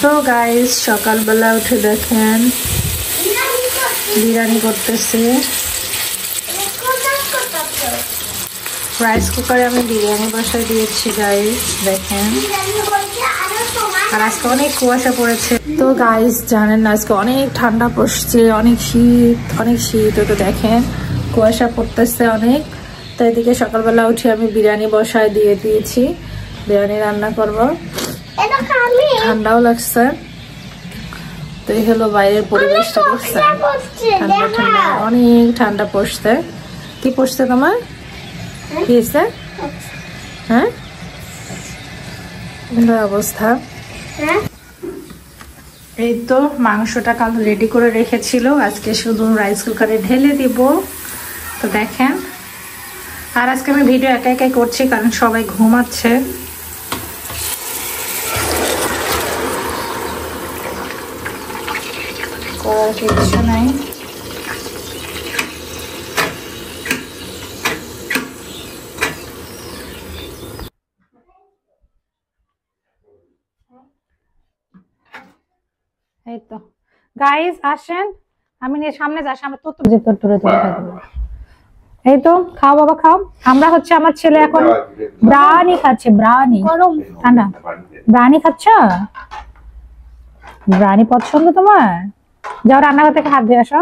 তো গাইস সকালবেলা উঠে দেখেন বিরিয়ানি করতেছে। রাইস কুকারে আমি বিরিয়ানি বসাই দিয়েছি গাইস, দেখেন। আর আজকে অনেক কুয়াশা পড়েছে। তো গাইস জানেন না আজকে অনেক ঠান্ডা পড়ছে, অনেক শীত। তো দেখেন কুয়াশা পড়তেছে অনেক। তো এদিকে সকালবেলা উঠে আমি বিরিয়ানি বসায় দিয়ে দিয়েছি, বিরিয়ানি রান্না করবো। ঠান্ডাও লাগছে। তো এই হলো বাইরের পরিবেশটা, দেখছেন ঠান্ডা ঠান্ডা, অনেক ঠান্ডা পড়ছে। কি পড়ছে তোমার? কি হয়েছে? হ্যাঁ অবস্থা। এই তো মাংসটা কাল রেডি করে রেখেছিল, আজকে শুধু রাইস কুকারে ঢেলে দিব। তো দেখেন, আর আজকে আমি ভিডিও একাই করছি কারণ সবাই ঘুমাচ্ছে। করার কিছু নাই। এই তো গাইস আসেন, আমি নিয়ে সামনে যাই, সামনে তোর তুলে খাবো। এই তো খাও বাবা খাও। আমরা হচ্ছে আমার ছেলে এখন ব্রানি খাচ্ছে, ব্রানি ঠান্ডা ব্রানি খাচ্ছ? ব্রানি পছন্দ তোমার? যাও রান্নাঘর থেকে হাত দিয়ে আসো।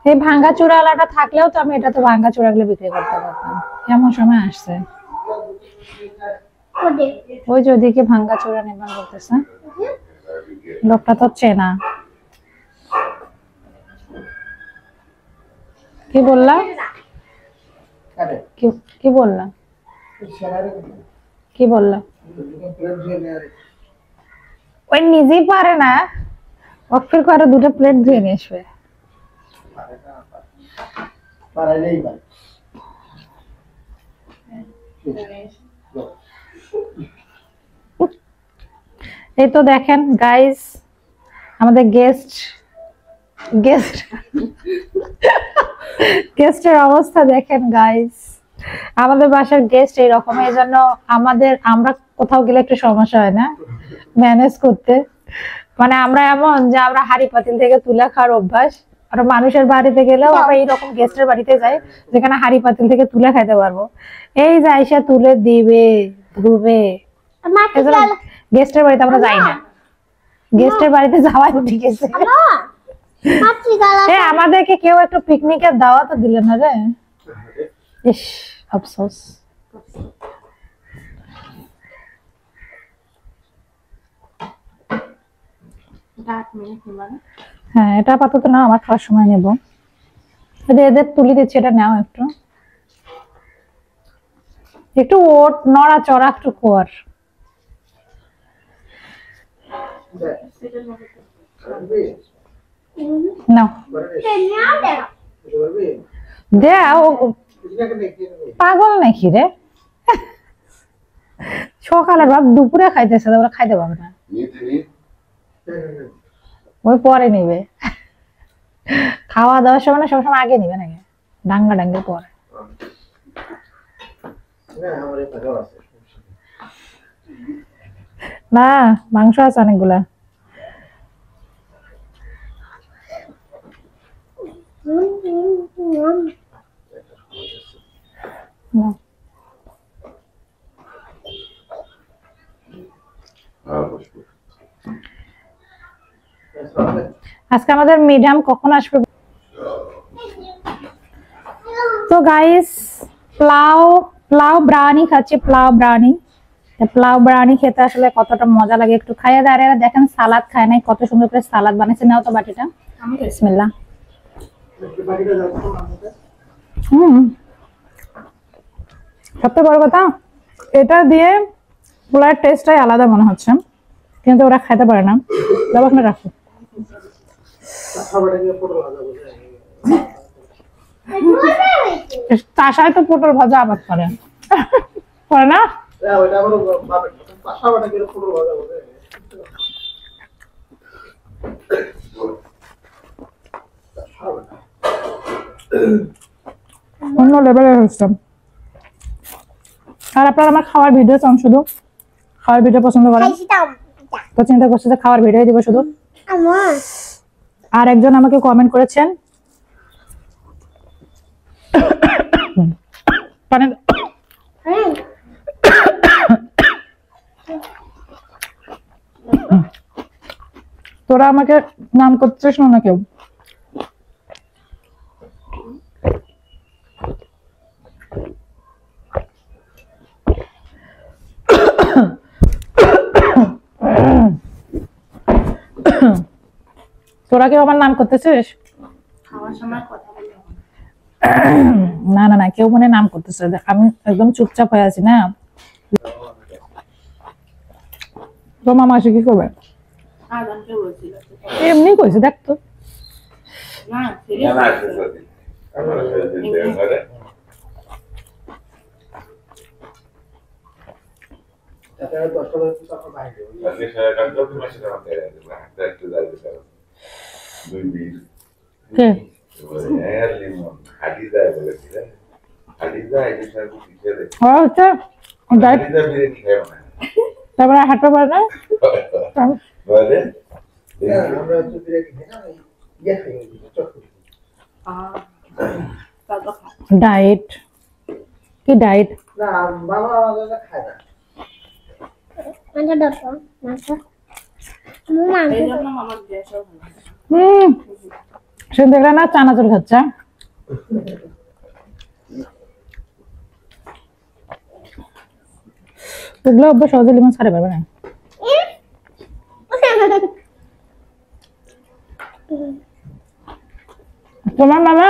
এই ভাঙ্গা চূড়ালাটা থাকলেও তো আমি এটা তো ভাঙ্গা চূড়াগুলো বিক্রি করতে পারতাম। কেমন সময় আসছে, ওই যে ওইদিকে ভাঙ্গা চূড়া নির্মাণ করতেছে লোকটা, তো চেনা। কি বললা? কি বললা? কি বললা? ওই নিজেই পারে না, অফির করে দুটো প্লেট ধুয়ে নিয়ে আসবে। এই তো দেখেন গাইস আমাদের গেস্টের অবস্থা দেখেন গাইস। আমাদের বাসার গেস্ট এইরকম, এই জন্য আমরা কোথাও গেলে একটু সমস্যা হয় না ম্যানেজ করতে। মানে আমরা এমন যে আমরা হাড়ি পাতিল থেকে তুলে খাওয়ার অভ্যাস। আর মানুষের বাড়িতে গেলেও আমরা এইরকম গেস্টের বাড়িতে যাই যেখানে হাড়ি পাতিল থেকে তুলে খাইতে পারবো। এই যে আইসা তুলে দিবে ধুবে, গেস্টের বাড়িতে আমরা যাই না। গেস্টের বাড়িতে যাওয়াই ঠিক আছে। আমাদেরকে কেউ একটু পিকনিকের দাওয়াত দিলেন না রে, ইস আফসোস। হ্যাঁ এটা আপাতত না, আমার খাওয়ার সময় নেবো। এদের তুলি দিচ্ছি, এটা নাও একটু একটু ওট নড়াচড়া একটু কর। পাগল নাকি রে? সকালের ভাব দুপুরে খাইতেছে, ওরা খাইতে পারবে না, ওই পরে নিবে। খাওয়া দাওয়ার সময় না, সবসময় আগে নিবে নাকি? ডাঙ্গা ডাঙ্গের পরে। না মাংস আছে অনেকগুলা। আজকে আমাদের মিডিয়াম কখন আসবে? তো গাইস প্লাউ ব্রানি খাচ্ছি, প্লাউ ব্রানি খেতে আসলে কতটা মজা লাগে একটু খাইয়ে দাঁড়িয়ে। দেখেন সালাদ খায় নাই, কত সুন্দর করে সালাদ বানিয়েছে। নাও তো বাটিটা, বিসমিল্লাহ। সবচেয়ে বড় কথা এটা দিয়ে পোলার টেস্টটাই আলাদা মনে হচ্ছে, কিন্তু ওরা খাইতে পারে না। রাখো তাসায় তো পটল ভাজা আবাদ করে না? অন্য লেভেলের সিস্টেম। আর আপনারা আমার খাওয়ার ভিডিও চান, শুধু খাওয়ার ভিডিও পছন্দ করেন, তো চিন্তা করছি যে খাওয়ার ভিডিও দিব শুধু। আর একজন আমাকে কমেন্ট করেছেন তোরা আমাকে নাম করছিস না কেউ? তোরা কেউ আমার নাম করতেছিস? না না না, কেউ মনে নাম করতেছে, আমি একদম চুপচাপ হয়ে আছি না। তো মামা আসে কি করবে? এমনি কইছে, দেখ তো। তারপরে হাঁটতে পারে না। ডায়েট কি ডায়েট? সে দেখলে না চানাচুর খাচ্ছে। ওগুলো অভ্যাস সহজে লিমন ছাড়ে পারবে না। তোমার মামা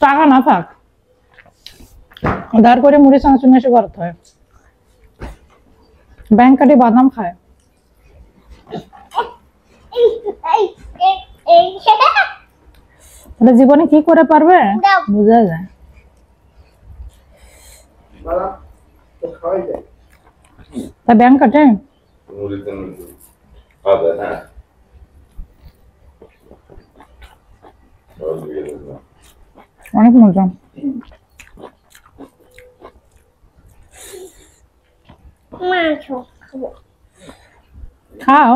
টাকা না থাক, ধার করে মুড়ি চানাচুর এসে করতে হয়, ব্যাংক কাটি বাদাম খায়। জীবনে কি করে পারবে বোঝা যায়। তা ব্যাংক কাটে অনেক মজা। খাও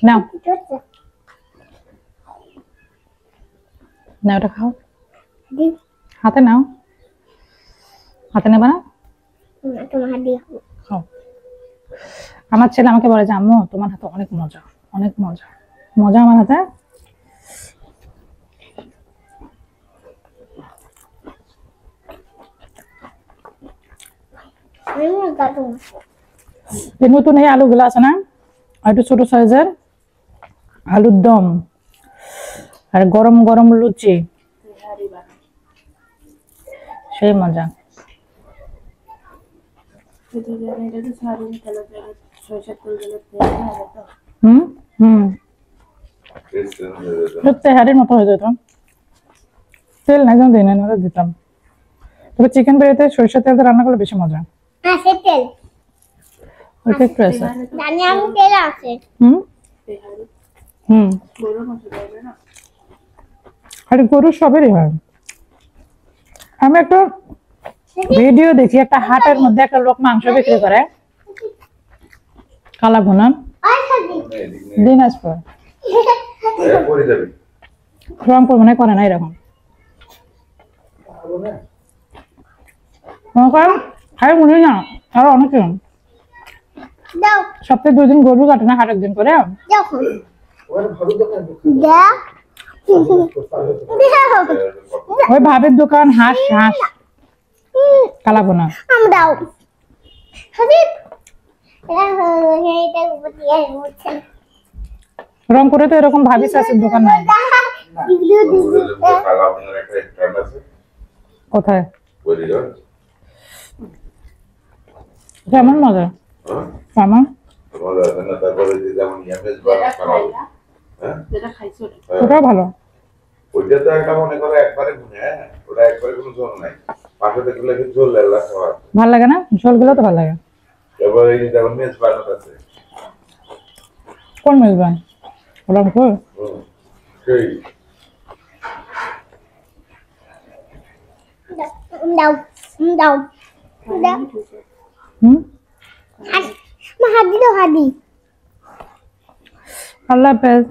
নাও, না ওটা খাও, হাতে নাও, হাতে নেবা না? খাও। আমার ছেলে আমাকে বলে যে আম্মু তোমার হাতে অনেক মজা, অনেক মজা, মজা আমার হাতে। নতুন এই আলুগুলো আছে না, একটু ছোট সাইজের আলুর দম আর গরম গরম লুচি, সেই মজা। তেহারির মতো হয়ে যেত, তেল না দিন দিতাম। তবে চিকেন বিরিয়ানিতে সরিষার তেল দিয়ে রান্না করলে বেশি মজা। গরুর সবেরই হয়। আমি একটা ভিডিও দেখি, একটা হাটের মধ্যে একটা লোক মাংস বিক্রি করে, কালা ভুনা, দিনাজপুর, রংপুর মনে করে না এরকম। মনে না আরো অনেক সপ্তাহে 2 দিন গরু কাটে না, হাট একদিন করে। ওই ভাবের দোকান, হাঁস হাঁস কালা ভুনা। রংপুরে তো এরকম ভাবি চাষের দোকান নাই। কোথায়? কেমন মজা? কেমন? ওটাও ভালো। ওইটা তো একটা মনে করো একবারে গুনে, ওটা একবারে কোনো ঝোল নাই, পাশে দেখলে কি ঝোল লাগলা খাওয়া ভালো লাগে না? ঝোলগুলো তো ভালো লাগে। এবার এই যেমন মেজবান আছে। কোন মেজবান? রংপুর। সেই দাও দাও দাও হাদি দাও হাদি আল্লাহ হাফেজ।